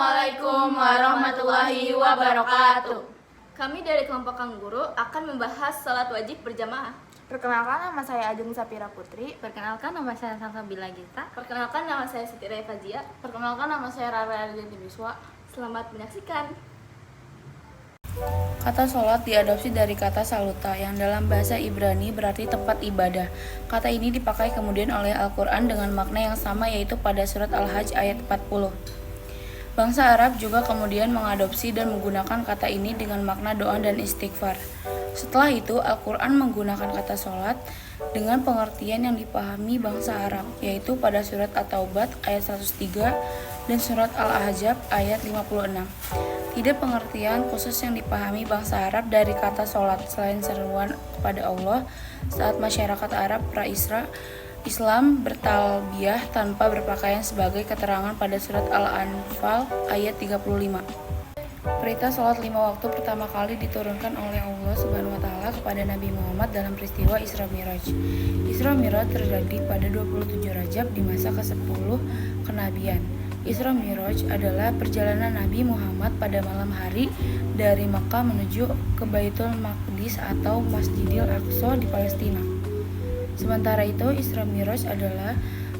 Assalamualaikum warahmatullahi wabarakatuh. Kami dari kelompok Kang Guru akan membahas salat wajib berjamaah. Perkenalkan, nama saya Ajeng Sapira Putri. Perkenalkan, nama saya Salsabila Gita. Perkenalkan, nama saya Siti Rai Fazia. Perkenalkan, nama saya Rara Ardianti Biswa. Selamat menyaksikan. Kata sholat diadopsi dari kata saluta yang dalam bahasa Ibrani berarti tempat ibadah. Kata ini dipakai kemudian oleh Al-Quran dengan makna yang sama, yaitu pada surat Al-Hajj ayat 40. Bangsa Arab juga kemudian mengadopsi dan menggunakan kata ini dengan makna doa dan istighfar. Setelah itu Al-Quran menggunakan kata sholat dengan pengertian yang dipahami bangsa Arab, yaitu pada surat At-Taubat ayat 103 dan surat Al-Ahzab ayat 56. Tidak pengertian khusus yang dipahami bangsa Arab dari kata sholat selain seruan kepada Allah saat masyarakat Arab Islam bertalbiyah tanpa berpakaian sebagai keterangan pada surat Al-Anfal ayat 35. Perintah sholat 5 waktu pertama kali diturunkan oleh Allah Subhanahu wa Ta'ala kepada Nabi Muhammad dalam peristiwa Isra Miraj. Isra Miraj terjadi pada 27 Rajab di masa ke-10 kenabian. Isra Miraj adalah perjalanan Nabi Muhammad pada malam hari dari Makkah menuju ke Baitul Maqdis atau Masjidil Aqsa di Palestina. Sementara itu, Isra Miraj adalah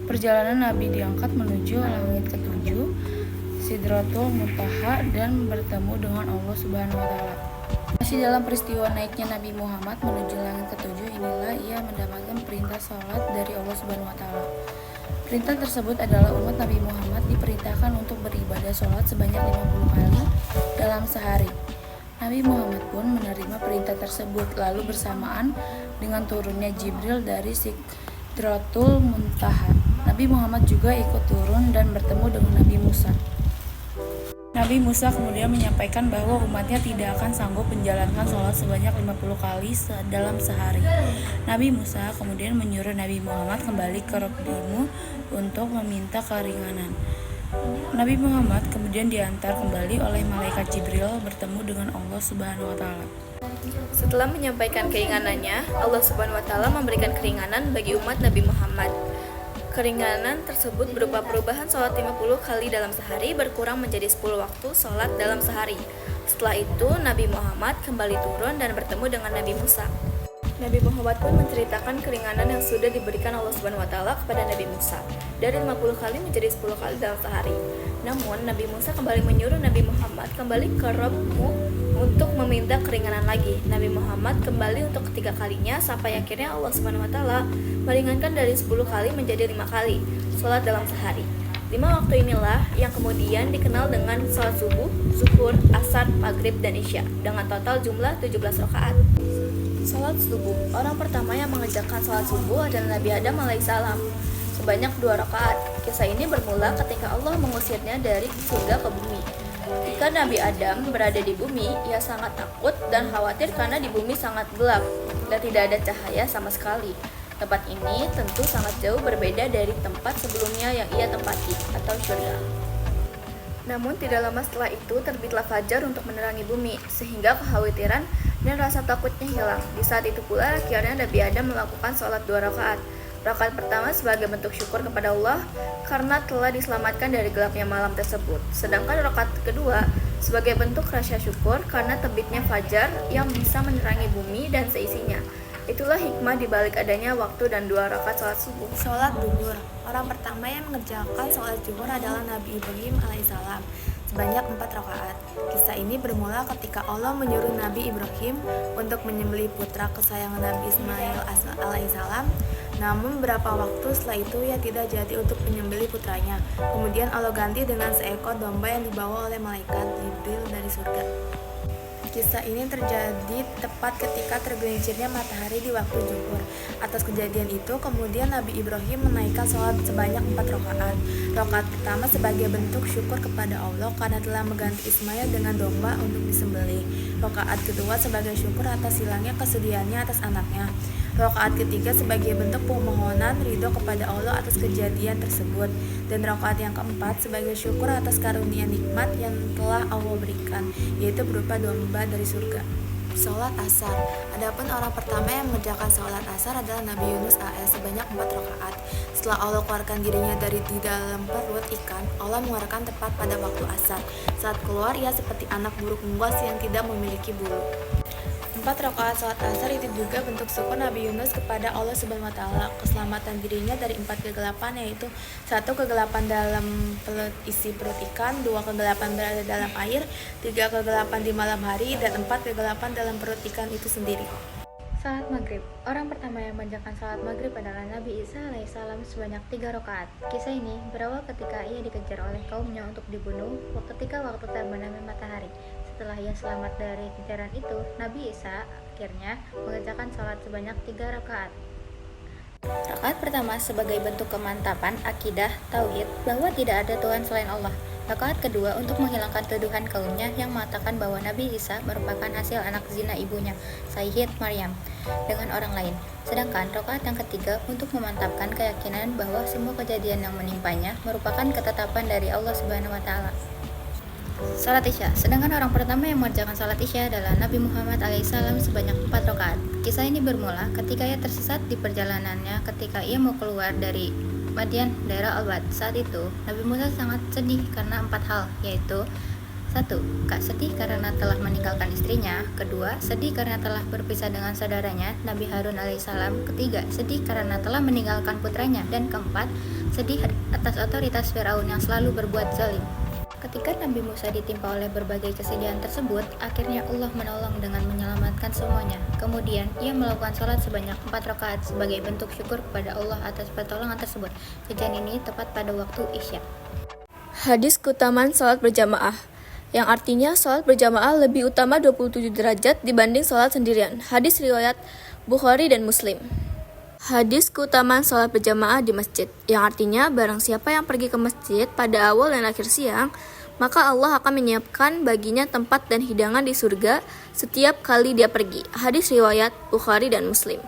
perjalanan Nabi diangkat menuju langit ketujuh, Sidratul Muntaha, dan bertemu dengan Allah Subhanahu wa Ta'ala. Masih dalam peristiwa naiknya Nabi Muhammad menuju langit ketujuh inilah ia mendapatkan perintah sholat dari Allah Subhanahu wa Ta'ala. Perintah tersebut adalah umat Nabi Muhammad diperintahkan untuk beribadah sholat sebanyak 50 kali dalam sehari. Nabi Muhammad pun menerima perintah tersebut, lalu bersamaan dengan turunnya Jibril dari Sidratul Muntaha, Nabi Muhammad juga ikut turun dan bertemu dengan Nabi Musa. Nabi Musa kemudian menyampaikan bahwa umatnya tidak akan sanggup menjalankan sholat sebanyak 50 kali dalam sehari. Nabi Musa kemudian menyuruh Nabi Muhammad kembali ke Rabbimu untuk meminta keringanan. Nabi Muhammad kemudian diantar kembali oleh malaikat Jibril bertemu dengan Allah Subhanahu wa Ta'ala. Setelah menyampaikan keinginannya, Allah Subhanahu wa Ta'ala memberikan keringanan bagi umat Nabi Muhammad. Keringanan tersebut berupa perubahan sholat 50 kali dalam sehari berkurang menjadi 10 waktu sholat dalam sehari. Setelah itu Nabi Muhammad kembali turun dan bertemu dengan Nabi Musa. Nabi Muhammad pun menceritakan keringanan yang sudah diberikan Allah Subhanahu wa Ta'ala kepada Nabi Musa dari 50 kali menjadi 10 kali dalam sehari. Namun Nabi Musa kembali menyuruh Nabi Muhammad kembali ke Rabbmu untuk meminta keringanan lagi. Nabi Muhammad kembali untuk ketiga kalinya sampai akhirnya Allah Subhanahu wa Ta'ala meringankan dari 10 kali menjadi 5 kali sholat dalam sehari. 5 waktu inilah yang kemudian dikenal dengan sholat subuh, zuhur, asar, maghrib, dan isya dengan total jumlah 17 rakaat. Salat subuh. Orang pertama yang mengerjakan salat subuh adalah Nabi Adam alaihissalam sebanyak 2 rakaat. Kisah ini bermula ketika Allah mengusirnya dari surga ke bumi. Ketika Nabi Adam berada di bumi, ia sangat takut dan khawatir karena di bumi sangat gelap dan tidak ada cahaya sama sekali. Tempat ini tentu sangat jauh berbeda dari tempat sebelumnya yang ia tempati atau surga. Namun tidak lama setelah itu terbitlah fajar untuk menerangi bumi, sehingga kekhawatiran dan rasa takutnya hilang. Di saat itu pula akhirnya Nabi Adam melakukan sholat 2 rakaat. Rakaat pertama sebagai bentuk syukur kepada Allah karena telah diselamatkan dari gelapnya malam tersebut. Sedangkan rakaat kedua sebagai bentuk rasa syukur karena terbitnya fajar yang bisa menerangi bumi dan seisinya. Itulah hikmah dibalik adanya waktu dan 2 rakaat sholat subuh. Sholat duhur. Orang pertama yang mengerjakan sholat duhur adalah Nabi Ibrahim alaihissalam sebanyak 4 rakaat. Kisah ini bermula ketika Allah menyuruh Nabi Ibrahim untuk menyembelih putra kesayangan Nabi Ismail alaihissalam. Namun beberapa waktu setelah itu ia tidak jadi untuk menyembelih putranya. Kemudian Allah ganti dengan seekor domba yang dibawa oleh malaikat Jibril dari surga. Kisah ini terjadi tepat ketika tergelincirnya matahari di waktu zuhur. Atas kejadian itu, kemudian Nabi Ibrahim menaikkan sholat sebanyak 4 rakaat. Rakaat pertama sebagai bentuk syukur kepada Allah karena telah mengganti Ismail dengan domba untuk disembelih. Rakaat kedua sebagai syukur atas hilangnya kesedihannya atas anaknya. Rakaat ketiga sebagai bentuk permohonan ridho kepada Allah atas kejadian tersebut. Dan rakaat yang keempat sebagai syukur atas karunia nikmat yang telah Allah berikan, yaitu berupa domba dari surga. Sholat asar. Adapun orang pertama yang mengerjakan sholat asar adalah Nabi Yunus AS sebanyak 4 rakaat. Setelah Allah keluarkan dirinya dari di dalam perut ikan, Allah mengeluarkan tepat pada waktu asar. Saat keluar, ia seperti anak burung unggas yang tidak memiliki bulu. 4 rakaat sholat asar itu juga bentuk syukur Nabi Yunus kepada Allah Subhanahu wa Ta'ala, keselamatan dirinya dari 4 kegelapan, yaitu 1 kegelapan dalam isi perut ikan, 2 kegelapan berada dalam air, 3 kegelapan di malam hari, dan 4 kegelapan dalam perut ikan itu sendiri. Salat maghrib. Orang pertama yang mengerjakan salat maghrib adalah Nabi Isa alaihissalam sebanyak 3 rakaat. Kisah ini berawal ketika ia dikejar oleh kaumnya untuk dibunuh ketika waktu terbenamnya matahari. Setelah ia selamat dari kejaran itu, Nabi Isa akhirnya mengerjakan salat sebanyak 3 rakaat. Rakaat pertama sebagai bentuk kemantapan akidah tauhid bahwa tidak ada Tuhan selain Allah. Rakaat kedua untuk menghilangkan tuduhan kaumnya yang mengatakan bahwa Nabi Isa merupakan hasil anak zina ibunya, Sayyidah Maryam, dengan orang lain. Sedangkan rakaat yang ketiga untuk memantapkan keyakinan bahwa semua kejadian yang menimpanya merupakan ketetapan dari Allah Subhanahu wa Ta'ala. Salat Isya. Sedangkan orang pertama yang mengerjakan salat Isya adalah Nabi Muhammad alaihissalam sebanyak 4 rakaat. Kisah ini bermula ketika ia tersesat di perjalanannya ketika ia mau keluar dari Madian, daerah Al-Wad. Saat itu, Nabi Musa sangat sedih karena 4 hal, yaitu 1. Sedih karena telah meninggalkan istrinya. 2. Sedih karena telah berpisah dengan saudaranya, Nabi Harun alaihissalam. 3. Sedih karena telah meninggalkan putranya. Dan 4. Sedih atas otoritas Firaun yang selalu berbuat zalim. Ketika Nabi Musa ditimpa oleh berbagai kesedihan tersebut, akhirnya Allah menolong dengan menyelamatkan semuanya. Kemudian, ia melakukan sholat sebanyak 4 rakaat sebagai bentuk syukur kepada Allah atas pertolongan tersebut. Kejadian ini tepat pada waktu Isya. Hadis keutamaan sholat berjamaah, yang artinya sholat berjamaah lebih utama 27 derajat dibanding sholat sendirian. Hadis riwayat Bukhari dan Muslim. Hadis keutamaan sholat berjamaah di masjid, yang artinya barang siapa yang pergi ke masjid pada awal dan akhir siang, maka Allah akan menyiapkan baginya tempat dan hidangan di surga setiap kali dia pergi. Hadis riwayat Bukhari dan Muslim.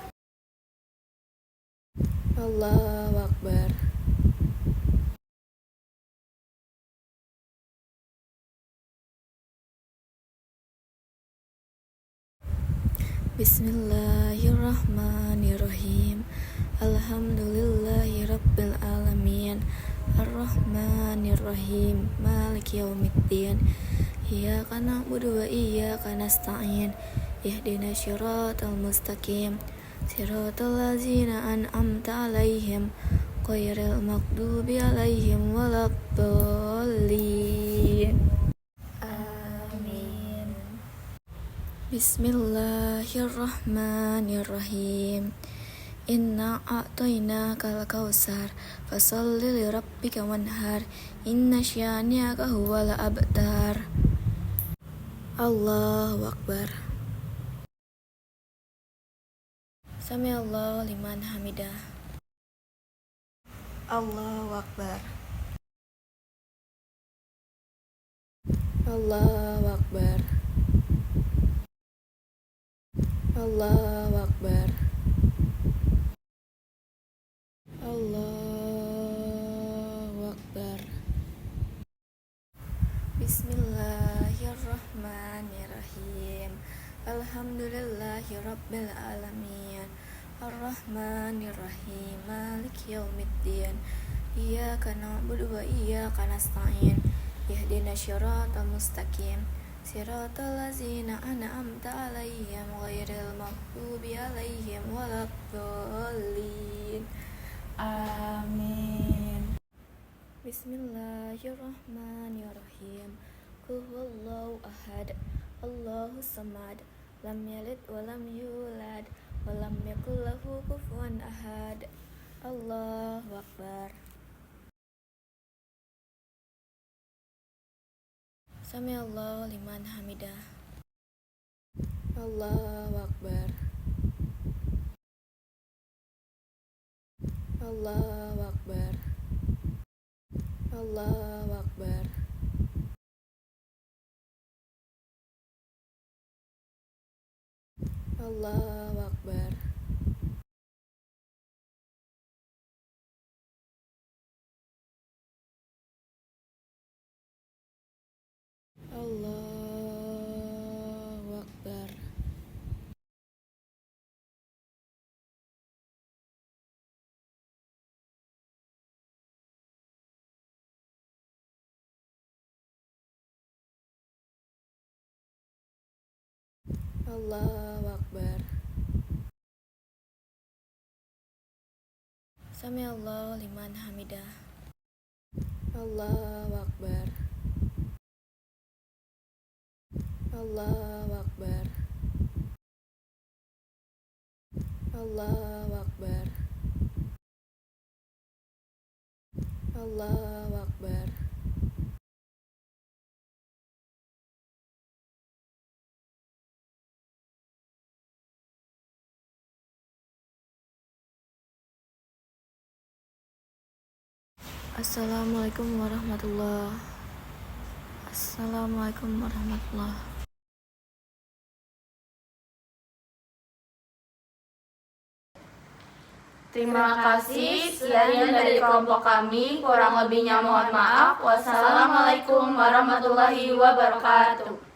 Allahu Akbar. Bismillahirrahmanirrahim. Alhamdulillahi rabbil alamin. Ar-Rahmanirrahim. Maliki yaumiddin. Iyyaka na'budu wa iyyaka nasta'in. Ihdinas siratal mustaqim. Siratal ladzina an'amta 'alaihim ghairil maghdubi 'alaihim waladdallin. Bismillahirrahmanirrahim. Inna a'tainakal kautsar fasholli lirabbika wanhar inna syani'aka huwal abtar. Allahu Akbar. Sami'allahu liman hamidah. Allahu Akbar. Allahu Akbar. Allahu Akbar. Allahu Akbar. Bismillahirrahmanirrahim. Alhamdulillahi rabbil alamin. Ar-Rahmanirrahim. Maliki yaumiddin. Iyyaka na'budu wa iyyaka nasta'in. Ihdinas siratal mustaqim. Siratal ladzina an'amta 'alaihim ghairil maghdubi 'alaihim waladdallin. Amin. Bismillahirrahmanirrahim. Qul huwallahu ahad, Allahus samad, lam yalid wa lam yulad wa lam yakul lahu kufuwan ahad. Allahu Akbar. Sami'allahu liman hamidah. Allahu Akbar. Allahu Akbar. Allahu Akbar. Allahu Akbar. Allahu Akbar. Allahu Akbar. Sami Allahu liman hamidah. Allahu Akbar. Allahu Akbar. Allahu Akbar. Allahu Akbar. Assalamualaikum warahmatullahi. Assalamualaikum warahmatullahi. Terima kasih, sekian dari kelompok kami. Kurang lebihnya mohon maaf. Wassalamualaikum warahmatullahi wabarakatuh.